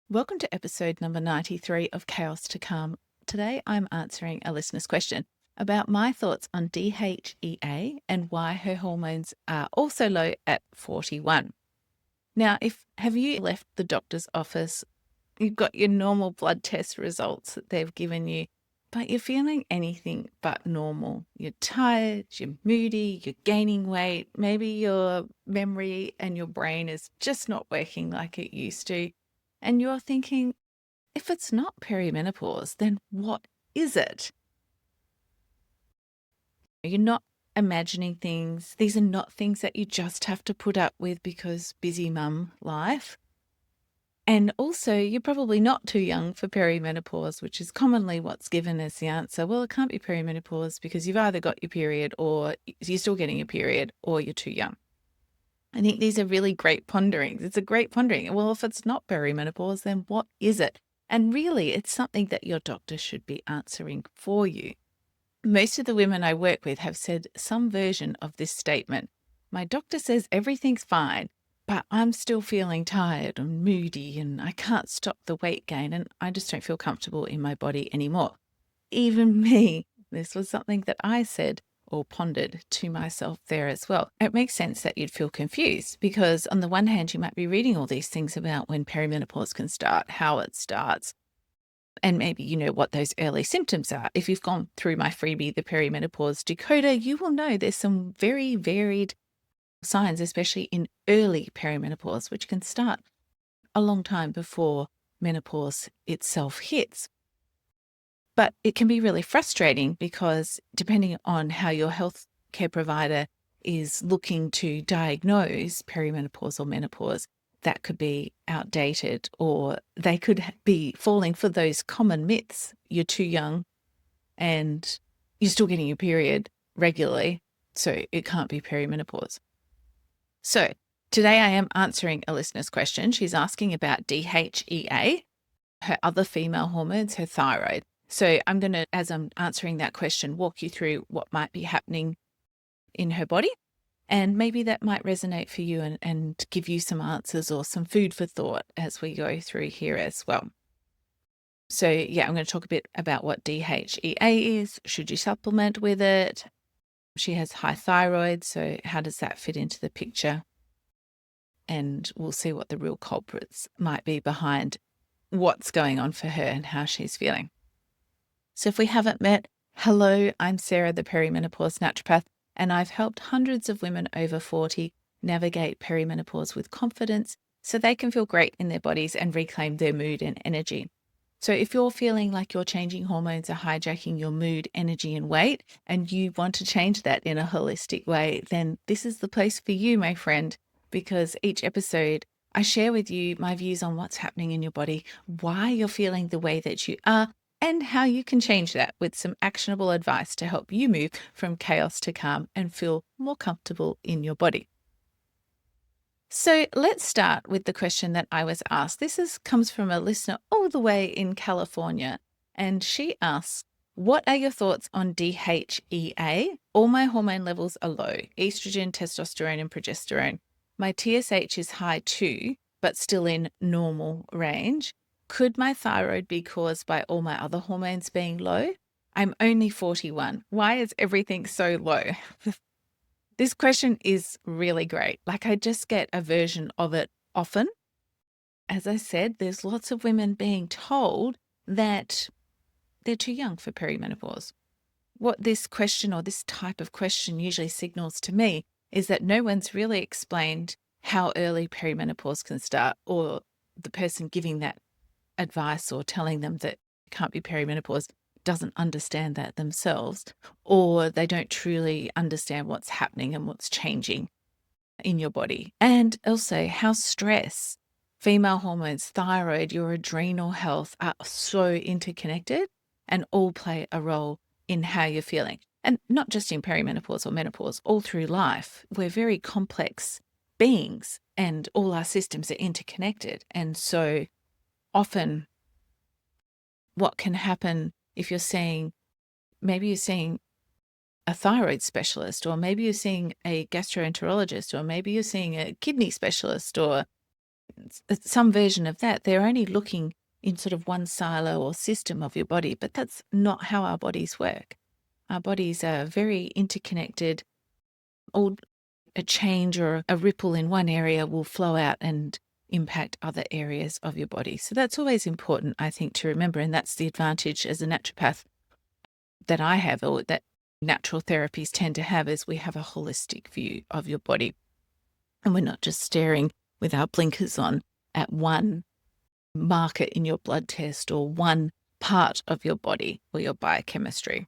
Welcome to episode number 93 of Chaos to Calm. Today I'm answering a listener's question about my thoughts on DHEA and why her hormones are also low at 41. Now, have you left the doctor's office? You've got your normal blood test results that they've given you, but you're feeling anything but normal. You're tired, you're moody, you're gaining weight, maybe your memory and your brain is just not working like it used to. And you're thinking, if it's not perimenopause, then what is it? You're not imagining things. These are not things that you just have to put up with because busy mum life. And also, you're probably not too young for perimenopause, which is commonly what's given as the answer. Well, it can't be perimenopause because you've either got your period or you're still getting your period or you're too young. I think these are really great ponderings. It's a great pondering. Well, if it's not perimenopause, then what is it? And really, it's something that your doctor should be answering for you. Most of the women I work with have said some version of this statement. My doctor says everything's fine, but I'm still feeling tired and moody and I can't stop the weight gain and I just don't feel comfortable in my body anymore. Even me, this was something that I said or pondered to myself there as well. It makes sense that you'd feel confused because, on the one hand, you might be reading all these things about when perimenopause can start, how it starts, and maybe you know what those early symptoms are. If you've gone through my freebie, the Perimenopause Decoder, you will know there's some very varied signs, especially in early perimenopause, which can start a long time before menopause itself hits. But it can be really frustrating because depending on how your healthcare provider is looking to diagnose perimenopause or menopause, that could be outdated or they could be falling for those common myths. You're too young and you're still getting your period regularly, so it can't be perimenopause. So today I am answering a listener's question. She's asking about DHEA, her other female hormones, her thyroid. So I'm going to, as I'm answering that question, walk you through what might be happening in her body. And maybe that might resonate for you and give you some answers or some food for thought as we go through here as well. So yeah, I'm going to talk a bit about what DHEA is. Should you supplement with it? She has high thyroid, so how does that fit into the picture? And we'll see what the real culprits might be behind what's going on for her and how she's feeling. So if we haven't met, hello, I'm Sarah, the perimenopause naturopath, and I've helped hundreds of women over 40 navigate perimenopause with confidence so they can feel great in their bodies and reclaim their mood and energy. So if you're feeling like your changing hormones are hijacking your mood, energy, and weight, and you want to change that in a holistic way, then this is the place for you, my friend, because each episode I share with you my views on what's happening in your body, why you're feeling the way that you are, and how you can change that with some actionable advice to help you move from chaos to calm and feel more comfortable in your body. So let's start with the question that I was asked. Comes from a listener all the way in California, and she asks, what are your thoughts on DHEA? All my hormone levels are low, estrogen, testosterone, and progesterone. My TSH is high too, but still in normal range. Could my thyroid be caused by all my other hormones being low? I'm only 41. Why is everything so low? This question is really great. Like, I just get a version of it often. As I said, there's lots of women being told that they're too young for perimenopause. What this question or this type of question usually signals to me is that no one's really explained how early perimenopause can start, or the person giving that advice or telling them that it can't be perimenopause doesn't understand that themselves, or they don't truly understand what's happening and what's changing in your body. And also how stress, female hormones, thyroid, your adrenal health are so interconnected and all play a role in how you're feeling. And not just in perimenopause or menopause, all through life. We're very complex beings and all our systems are interconnected. And so often what can happen if maybe you're seeing a thyroid specialist, or maybe you're seeing a gastroenterologist, or maybe you're seeing a kidney specialist, or some version of that. They're only looking in sort of one silo or system of your body, but that's not how our bodies work. Our bodies are very interconnected. All a change or a ripple in one area will flow out and impact other areas of your body. So that's always important, I think, to remember. And that's the advantage as a naturopath that I have, or that natural therapies tend to have, is we have a holistic view of your body. And we're not just staring with our blinkers on at one marker in your blood test or one part of your body or your biochemistry.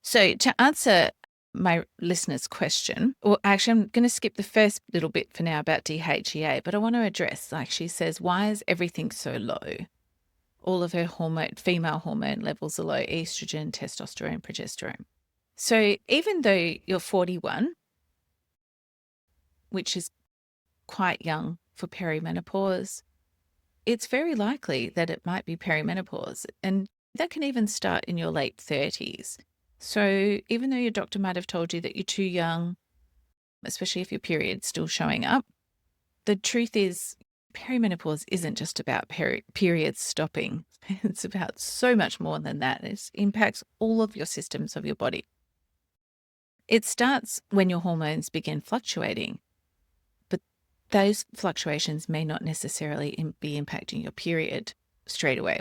So to answer my listener's question, or actually I'm going to skip the first little bit for now about DHEA, but I want to address, like she says, why is everything so low? All of her female hormone levels are low: estrogen, testosterone, progesterone. So even though you're 41, which is quite young for perimenopause, it's very likely that it might be perimenopause, and that can even start in your late 30s. So even though your doctor might have told you that you're too young, especially if your period's still showing up, the truth is perimenopause isn't just about periods stopping. It's about so much more than that. It impacts all of your systems of your body. It starts when your hormones begin fluctuating, but those fluctuations may not necessarily be impacting your period straight away.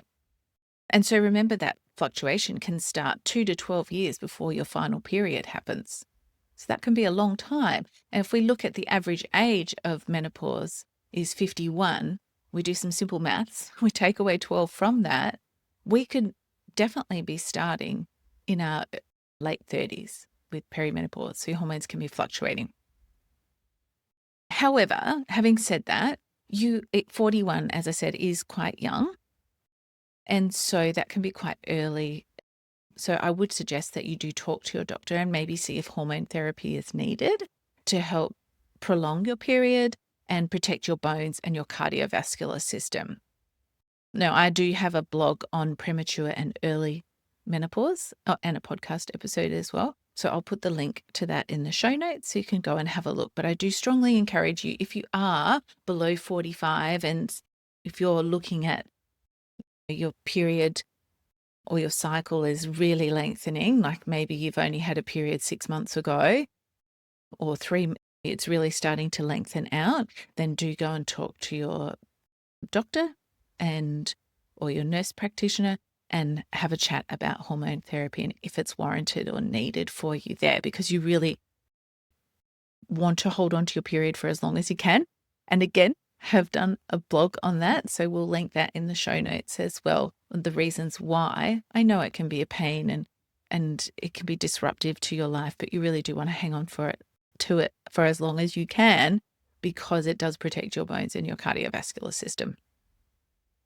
And so remember that fluctuation can start 2 to 12 years before your final period happens. So that can be a long time. And if we look at the average age of menopause is 51, we do some simple maths, we take away 12 from that, we could definitely be starting in our late 30s with perimenopause. So your hormones can be fluctuating. However, having said that, 41, as I said, is quite young. And so that can be quite early. So I would suggest that you do talk to your doctor and maybe see if hormone therapy is needed to help prolong your period and protect your bones and your cardiovascular system. Now, I do have a blog on premature and early menopause and a podcast episode as well. So I'll put the link to that in the show notes so you can go and have a look. But I do strongly encourage you, if you are below 45 and if you're looking at your period or your cycle is really lengthening, like maybe you've only had a period 6 months ago or 3, it's really starting to lengthen out, then do go and talk to your doctor or your nurse practitioner and have a chat about hormone therapy and if it's warranted or needed for you there, because you really want to hold on to your period for as long as you can. And again, have done a blog on that. So we'll link that in the show notes as well. The reasons why. I know it can be a pain and it can be disruptive to your life, but you really do want to hang on to it for as long as you can, because it does protect your bones and your cardiovascular system.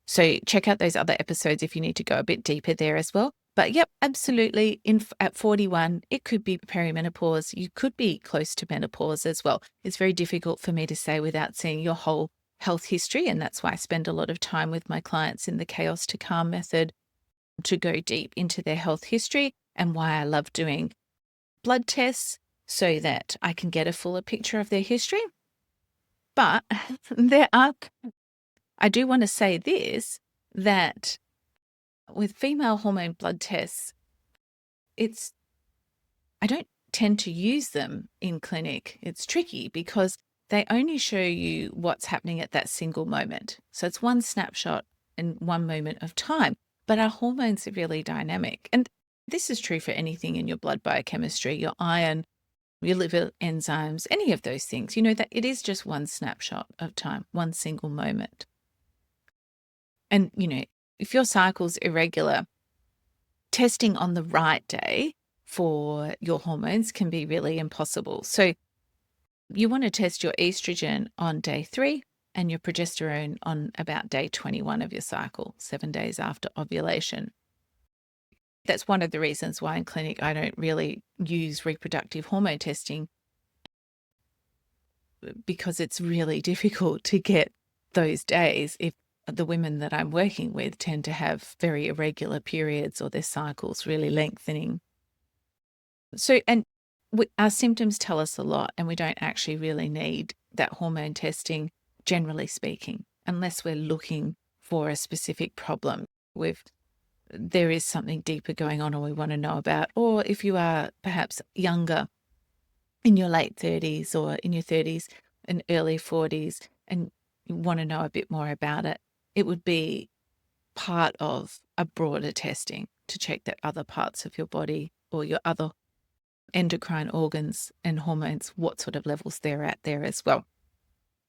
So check out those other episodes if you need to go a bit deeper there as well. But yep, absolutely. At 41, it could be perimenopause. You could be close to menopause as well. It's very difficult for me to say without seeing your whole health history. And that's why I spend a lot of time with my clients in the Chaos to Calm method to go deep into their health history, and why I love doing blood tests so that I can get a fuller picture of their history. But I do want to say this, that with female hormone blood tests, I don't tend to use them in clinic. It's tricky because they only show you what's happening at that single moment. So it's one snapshot in one moment of time. But our hormones are really dynamic. And this is true for anything in your blood biochemistry, your iron, your liver enzymes, any of those things. You know that it is just one snapshot of time, one single moment. And, if your cycle's irregular, testing on the right day for your hormones can be really impossible. So you want to test your estrogen on day 3 and your progesterone on about day 21 of your cycle, 7 days after ovulation. That's one of the reasons why in clinic I don't really use reproductive hormone testing, because it's really difficult to get those days if the women that I'm working with tend to have very irregular periods or their cycles really lengthening. So, and our symptoms tell us a lot, and we don't actually really need that hormone testing generally speaking, unless we're looking for a specific problem. There is something deeper going on or we want to know about, or if you are perhaps younger, in your late 30s or in your 30s and early 40s, and you want to know a bit more about it, it would be part of a broader testing to check that other parts of your body or your other endocrine organs and hormones, what sort of levels they're at there as well.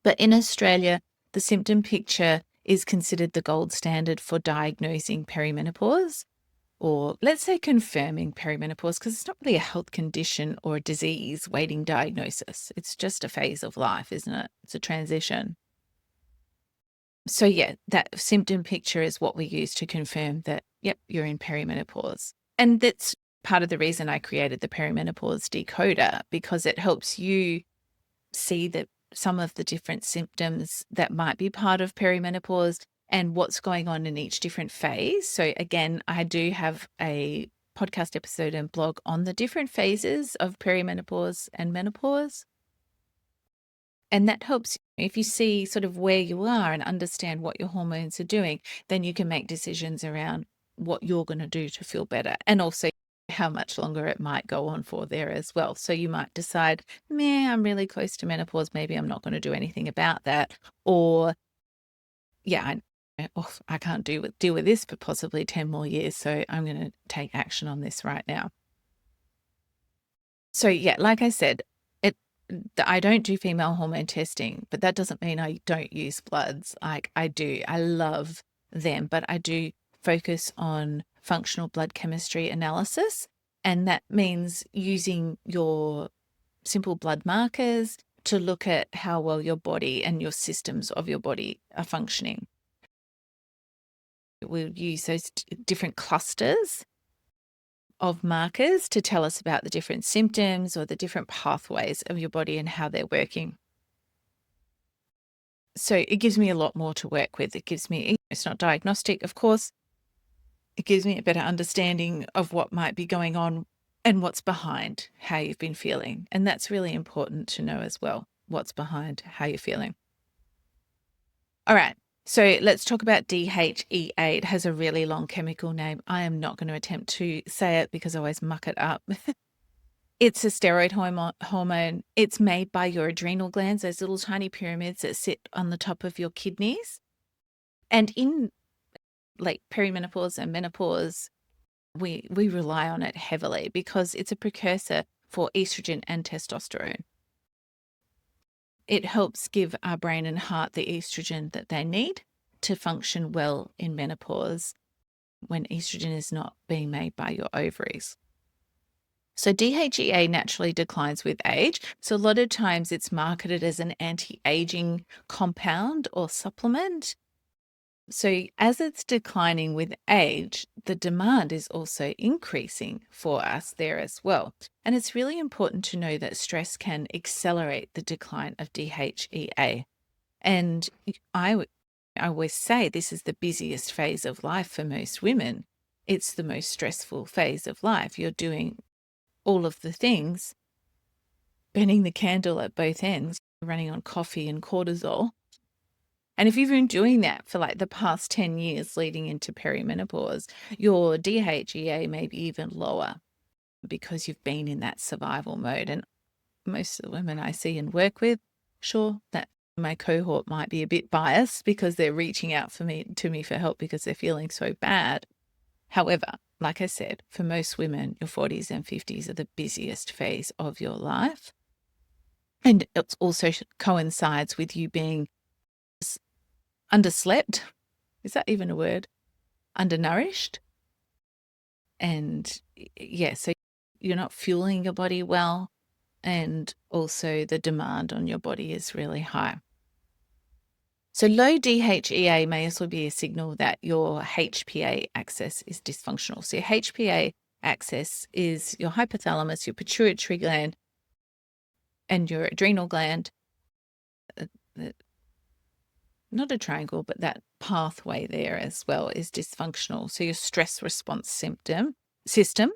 But in Australia, the symptom picture is considered the gold standard for diagnosing perimenopause, or let's say confirming perimenopause, because it's not really a health condition or a disease waiting diagnosis. It's just a phase of life, isn't it? It's a transition. So yeah, that symptom picture is what we use to confirm that, yep, you're in perimenopause. And that's part of the reason I created the perimenopause decoder, because it helps you see that some of the different symptoms that might be part of perimenopause and what's going on in each different phase. So again, I do have a podcast episode and blog on the different phases of perimenopause and menopause. And that helps if you see sort of where you are and understand what your hormones are doing, then you can make decisions around what you're going to do to feel better, and also how much longer it might go on for there as well. So you might decide, I'm really close to menopause. Maybe I'm not going to do anything about that. Or, I can't deal with this for possibly 10 more years. So I'm going to take action on this right now. So yeah, like I said, I don't do female hormone testing, but that doesn't mean I don't use bloods. Like I do. I love them, but I do focus on functional blood chemistry analysis. And that means using your simple blood markers to look at how well your body and your systems of your body are functioning. We'll use those different clusters of markers to tell us about the different symptoms or the different pathways of your body and how they're working. So it gives me a lot more to work with. It's not diagnostic, of course. It gives me a better understanding of what might be going on and what's behind how you've been feeling. And that's really important to know as well, what's behind how you're feeling. All right. So let's talk about DHEA. It has a really long chemical name. I am not going to attempt to say it because I always muck it up. It's a steroid hormone. It's made by your adrenal glands, those little tiny pyramids that sit on the top of your kidneys. And in like perimenopause and menopause, we rely on it heavily because it's a precursor for estrogen and testosterone. It helps give our brain and heart the estrogen that they need to function well in menopause when estrogen is not being made by your ovaries. So DHEA naturally declines with age. So a lot of times it's marketed as an anti-aging compound or supplement. So as it's declining with age, the demand is also increasing for us there as well. And it's really important to know that stress can accelerate the decline of DHEA. And I always say this is the busiest phase of life for most women. It's the most stressful phase of life. You're doing all of the things, burning the candle at both ends, running on coffee and cortisol. And if you've been doing that for like the past 10 years leading into perimenopause, your DHEA may be even lower because you've been in that survival mode. And most of the women I see and work with, sure, that my cohort might be a bit biased because they're reaching out to me for help because they're feeling so bad. However, like I said, for most women, your 40s and 50s are the busiest phase of your life. And it also coincides with you being underslept. Is that even a word? Undernourished. And yeah, so you're not fueling your body well. And also the demand on your body is really high. So low DHEA may also be a signal that your HPA axis is dysfunctional. So your HPA axis is your hypothalamus, your pituitary gland, and your adrenal gland. Not a triangle, but that pathway there as well is dysfunctional. So your stress response system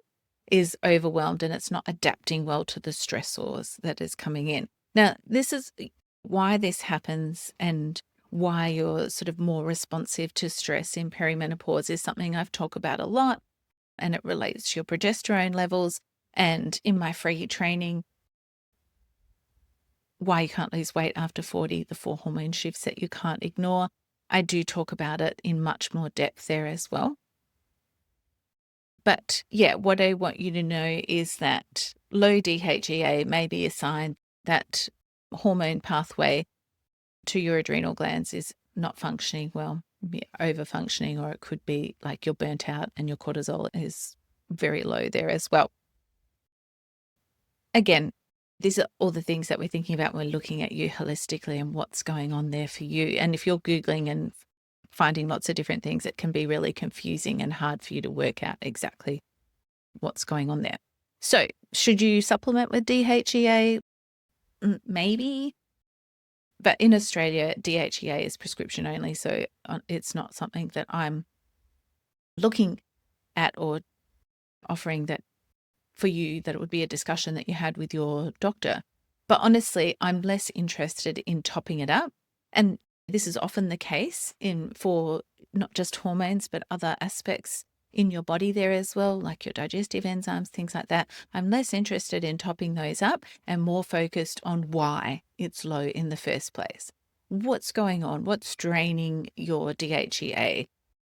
is overwhelmed and it's not adapting well to the stressors that is coming in. Now, this is why this happens and why you're sort of more responsive to stress in perimenopause is something I've talked about a lot, and it relates to your progesterone levels. And in my free training, why you can't lose weight after 40, the 4 hormone shifts that you can't ignore, I do talk about it in much more depth there as well. But yeah, what I want you to know is that low DHEA may be a sign that hormone pathway to your adrenal glands is not functioning well, over functioning, or it could be like you're burnt out and your cortisol is very low there as well. Again, these are all the things that we're thinking about when we're looking at you holistically and what's going on there for you. And if you're Googling and finding lots of different things, it can be really confusing and hard for you to work out exactly what's going on there. So should you supplement with DHEA? Maybe. But in Australia, DHEA is prescription only, so it's not something that I'm looking at or offering that for you, that it would be a discussion that you had with your doctor. But honestly, I'm less interested in topping it up. And this is often the case for not just hormones, but other aspects in your body there as well, like your digestive enzymes, things like that. I'm less interested in topping those up and more focused on why it's low in the first place. What's going on? What's draining your DHEA?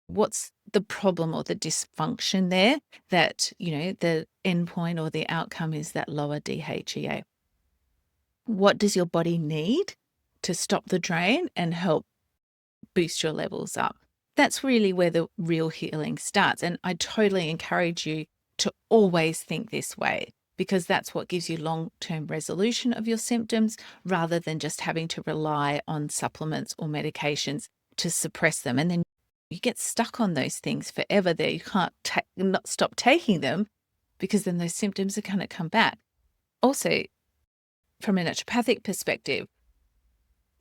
What's the problem or the dysfunction there that, the endpoint or the outcome is that lower DHEA? What does your body need to stop the drain and help boost your levels up? That's really where the real healing starts. And I totally encourage you to always think this way, because that's what gives you long-term resolution of your symptoms rather than just having to rely on supplements or medications to suppress them. And then you get stuck on those things forever there. You can't not stop taking them, because then those symptoms are going to come back. Also, from a naturopathic perspective,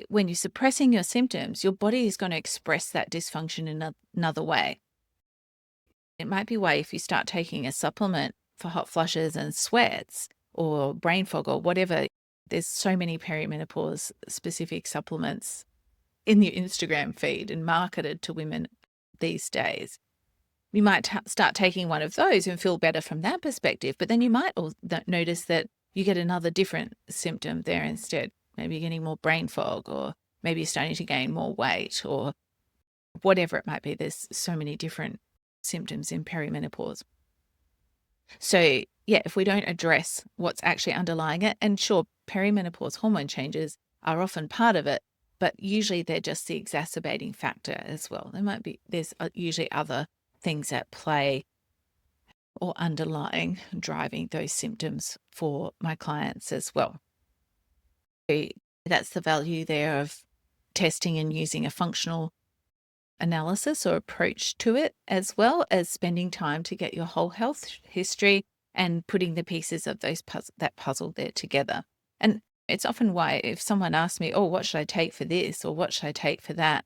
when you're suppressing your symptoms, your body is going to express that dysfunction in another way. It might be why if you start taking a supplement for hot flushes and sweats or brain fog or whatever, there's so many perimenopause specific supplements in your Instagram feed and marketed to women these days. You might start taking one of those and feel better from that perspective, but then you might notice that you get another different symptom there instead. Maybe you're getting more brain fog, or maybe you're starting to gain more weight, or whatever it might be. There's so many different symptoms in perimenopause. So yeah, if we don't address what's actually underlying it, and sure, perimenopause hormone changes are often part of it, but usually they're just the exacerbating factor as well. There's usually other things at play or underlying driving those symptoms for my clients as well. That's the value there of testing and using a functional analysis or approach to it, as well as spending time to get your whole health history and putting the pieces of that puzzle there together. And it's often why if someone asks me, oh, what should I take for this or what should I take for that?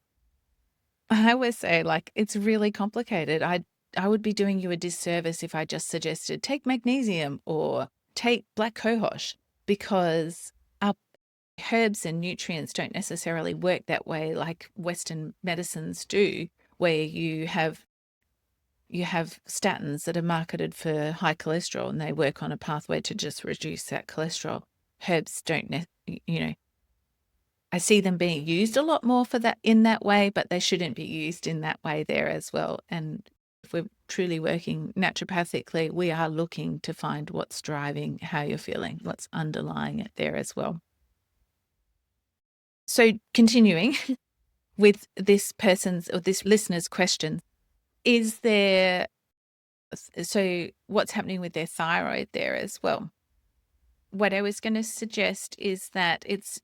I always say, it's really complicated. I would be doing you a disservice if I just suggested take magnesium or take black cohosh, because our herbs and nutrients don't necessarily work that way like Western medicines do, where you have statins that are marketed for high cholesterol and they work on a pathway to just reduce that cholesterol. Herbs don't, I see them being used a lot more for that in that way, but they shouldn't be used in that way there as well. And if we're truly working naturopathically, we are looking to find what's driving how you're feeling, what's underlying it there as well. So continuing with this listener's question, so what's happening with their thyroid there as well? What I was going to suggest is that it's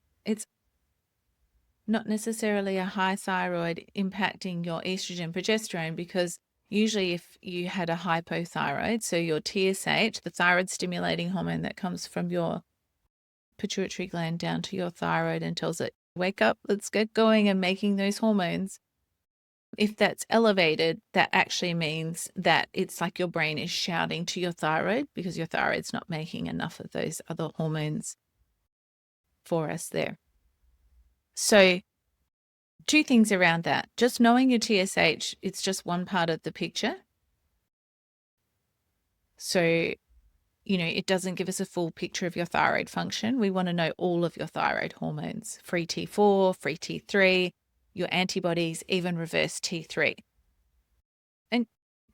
not necessarily a high thyroid impacting your estrogen progesterone, because usually if you had a hypothyroid, so your TSH, the thyroid stimulating hormone that comes from your pituitary gland down to your thyroid and tells it, wake up, let's get going and making those hormones. If that's elevated, that actually means that it's like your brain is shouting to your thyroid because your thyroid's not making enough of those other hormones for us there. So two things around that. Just knowing your TSH, it's just one part of the picture. So, it doesn't give us a full picture of your thyroid function. We want to know all of your thyroid hormones, free T4, free T3, your antibodies, even reverse T3. And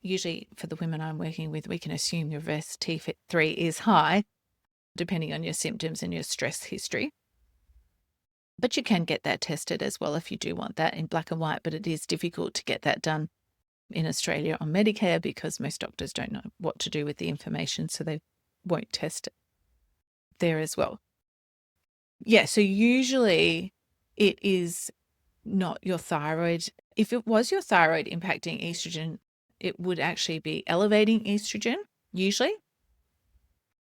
usually for the women I'm working with, we can assume your reverse T3 is high, depending on your symptoms and your stress history. But you can get that tested as well if you do want that in black and white, but it is difficult to get that done in Australia on Medicare because most doctors don't know what to do with the information, so they won't test it there as well. Yeah, so usually it is not your thyroid. If it was your thyroid impacting estrogen, it would actually be elevating estrogen, usually.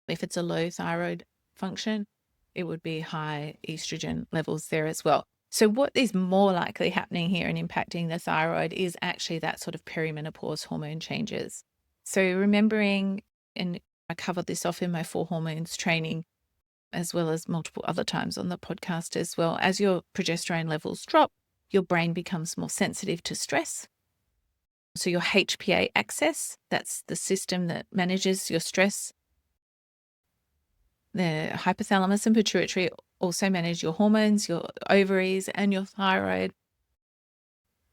If it's a low thyroid function, it would be high estrogen levels there as well. So what is more likely happening here and impacting the thyroid is actually that sort of perimenopause hormone changes. So remembering, and I covered this off in my 4 hormones training, as well as multiple other times on the podcast as well, as your progesterone levels drop, your brain becomes more sensitive to stress. So your HPA axis, that's the system that manages your stress. The hypothalamus and pituitary also manage your hormones, your ovaries, and your thyroid.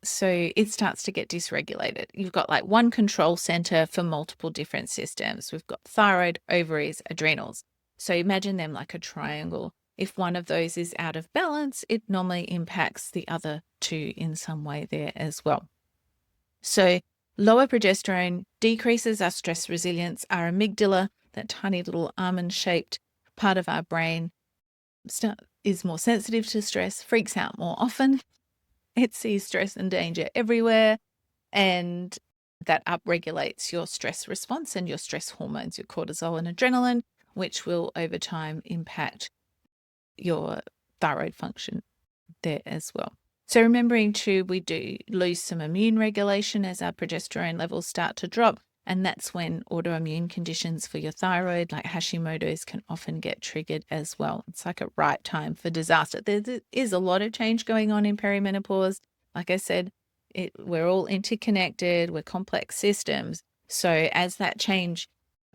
So it starts to get dysregulated. You've got like one control center for multiple different systems. We've got thyroid, ovaries, adrenals. So imagine them like a triangle. If one of those is out of balance, it normally impacts the other two in some way there as well. So lower progesterone decreases our stress resilience. Our amygdala, that tiny little almond-shaped part of our brain, is more sensitive to stress, freaks out more often. It sees stress and danger everywhere, and that upregulates your stress response and your stress hormones, your cortisol and adrenaline, which will over time impact your thyroid function there as well. So remembering too, we do lose some immune regulation as our progesterone levels start to drop. And that's when autoimmune conditions for your thyroid, like Hashimoto's, can often get triggered as well. It's like a right time for disaster. There is a lot of change going on in perimenopause. Like I said, we're all interconnected, we're complex systems. So as that change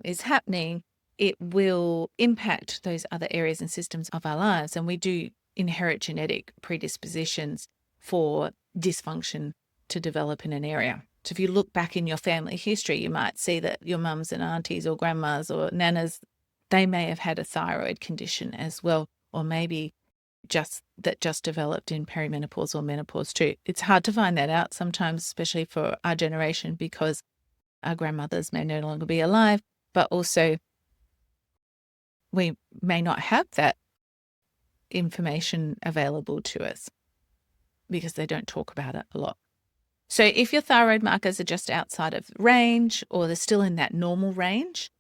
is happening, it will impact those other areas and systems of our lives. And we do inherit genetic predispositions for dysfunction to develop in an area. So if you look back in your family history, you might see that your mums and aunties or grandmas or nanas, they may have had a thyroid condition as well, or maybe just developed in perimenopause or menopause too. It's hard to find that out sometimes, especially for our generation, because our grandmothers may no longer be alive, but also we may not have that information available to us because they don't talk about it a lot. So if your thyroid markers are just outside of range or they're still in that normal range,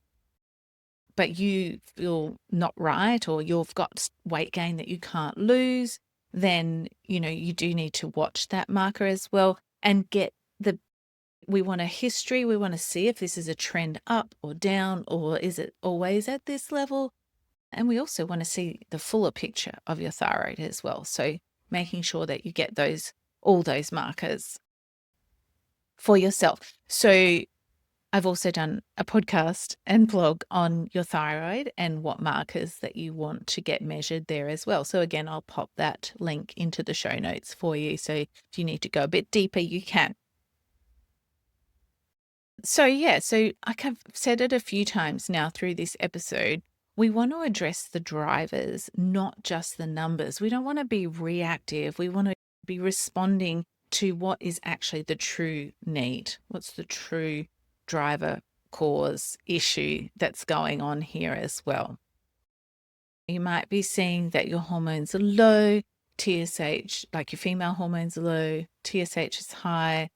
but you feel not right or you've got weight gain that you can't lose, then, you do need to watch that marker as well and we want a history. We want to see if this is a trend up or down, or is it always at this level? And we also want to see the fuller picture of your thyroid as well. So making sure that you get all those markers for yourself. So I've also done a podcast and blog on your thyroid and what markers that you want to get measured there as well. So again, I'll pop that link into the show notes for you. So if you need to go a bit deeper, you can. So I've said it a few times now through this episode. We want to address the drivers, not just the numbers. We don't want to be reactive. We want to be responding to what is actually the true need. What's the true driver, cause, issue that's going on here as well. You might be seeing that your hormones are low, TSH, like your female hormones are low, TSH is high,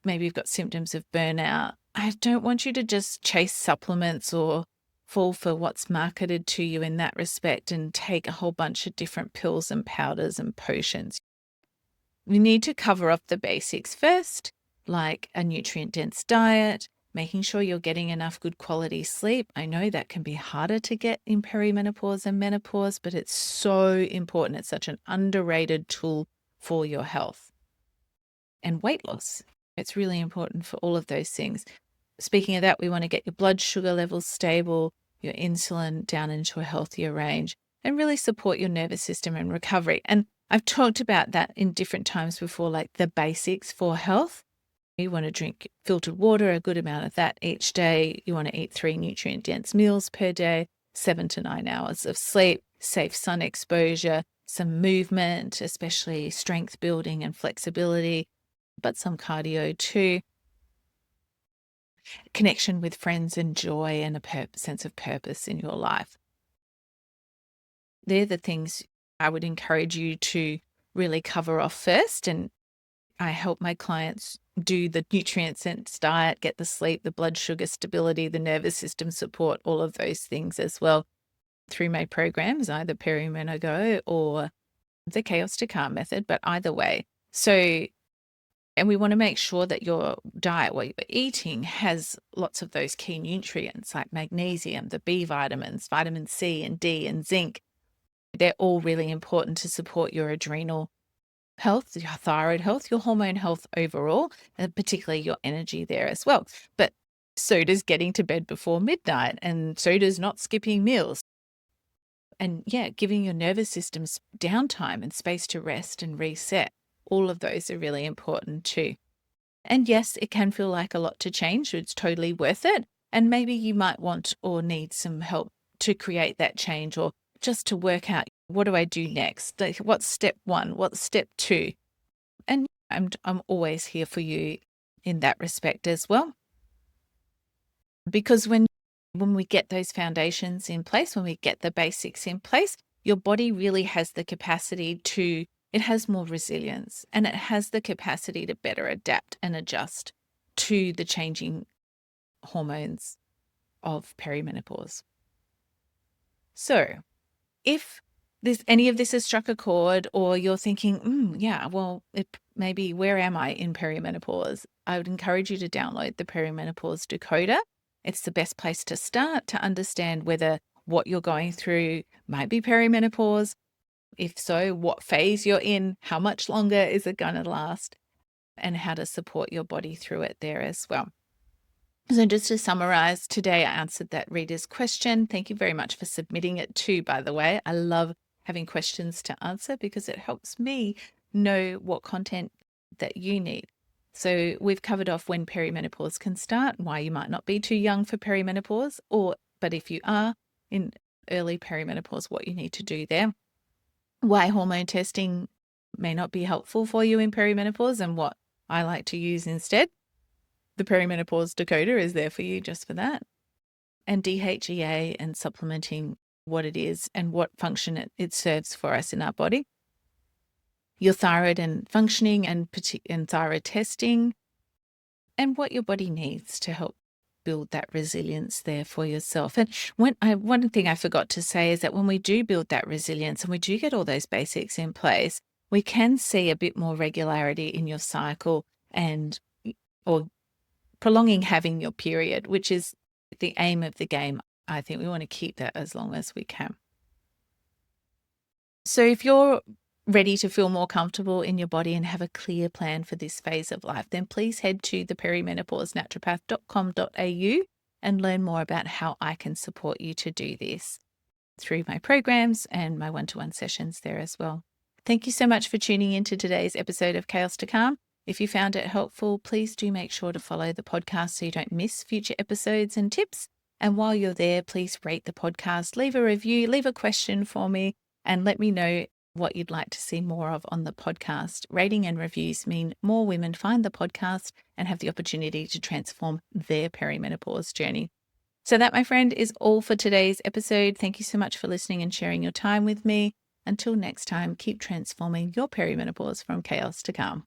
maybe you've got symptoms of burnout. I don't want you to just chase supplements or fall for what's marketed to you in that respect and take a whole bunch of different pills and powders and potions. We need to cover off the basics first, like a nutrient-dense diet, making sure you're getting enough good quality sleep. I know that can be harder to get in perimenopause and menopause, but it's so important. It's such an underrated tool for your health. And weight loss. It's really important for all of those things. Speaking of that, we want to get your blood sugar levels stable, your insulin down into a healthier range, and really support your nervous system and recovery. And I've talked about that in different times before, like the basics for health. You want to drink filtered water, a good amount of that each day. You want to eat 3 nutrient-dense meals per day, 7 to 9 hours of sleep, safe sun exposure, some movement, especially strength building and flexibility, but some cardio too. Connection with friends and joy and a sense of purpose in your life. They're the things I would encourage you to really cover off first. And I help my clients do the nutrient-dense diet, get the sleep, the blood sugar stability, the nervous system support, all of those things as well through my programs, either Perimenopause or the Chaos to Calm method, but either way. So, and we want to make sure that your diet, what you're eating, has lots of those key nutrients like magnesium, the B vitamins, vitamin C and D and zinc. They're all really important to support your adrenal health, your thyroid health, your hormone health overall, and particularly your energy there as well. But so does getting to bed before midnight, and so does not skipping meals. And yeah, giving your nervous system downtime and space to rest and reset. All of those are really important too. And yes, it can feel like a lot to change. It's totally worth it. And maybe you might want or need some help to create that change, or just to work out, what do I do next? Like, what's step 1? What's step 2? And I'm always here for you in that respect as well. Because when we get those foundations in place, when we get the basics in place, your body really has the capacity to, it has more resilience, and it has the capacity to better adapt and adjust to the changing hormones of perimenopause. So if any of this has struck a chord, or you're thinking, yeah, well, maybe where am I in perimenopause? I would encourage you to download the Perimenopause Decoder. It's the best place to start to understand whether what you're going through might be perimenopause. If so, what phase you're in, how much longer is it going to last, and how to support your body through it there as well. So just to summarize, today I answered that reader's question. Thank you very much for submitting it too, by the way. I love having questions to answer because it helps me know what content that you need. So we've covered off when perimenopause can start, why you might not be too young for perimenopause, but if you are in early perimenopause, what you need to do there, why hormone testing may not be helpful for you in perimenopause, and what I like to use instead. The Perimenopause Decoder is there for you just for that. And DHEA and supplementing, what it is and what function it serves for us in our body. Your thyroid and functioning and thyroid testing, and what your body needs to help build that resilience there for yourself. And one thing I forgot to say is that when we do build that resilience and we do get all those basics in place, we can see a bit more regularity in your cycle or prolonging having your period, which is the aim of the game. I think we want to keep that as long as we can. So if you're ready to feel more comfortable in your body and have a clear plan for this phase of life, then please head to theperimenopausnaturopath.com.au and learn more about how I can support you to do this through my programs and my one-to-one sessions there as well. Thank you so much for tuning into today's episode of Chaos to Calm. If you found it helpful, please do make sure to follow the podcast so you don't miss future episodes and tips. And while you're there, please rate the podcast, leave a review, leave a question for me, and let me know what you'd like to see more of on the podcast. Rating and reviews mean more women find the podcast and have the opportunity to transform their perimenopause journey. So that, my friend, is all for today's episode. Thank you so much for listening and sharing your time with me. Until next time, keep transforming your perimenopause from chaos to calm.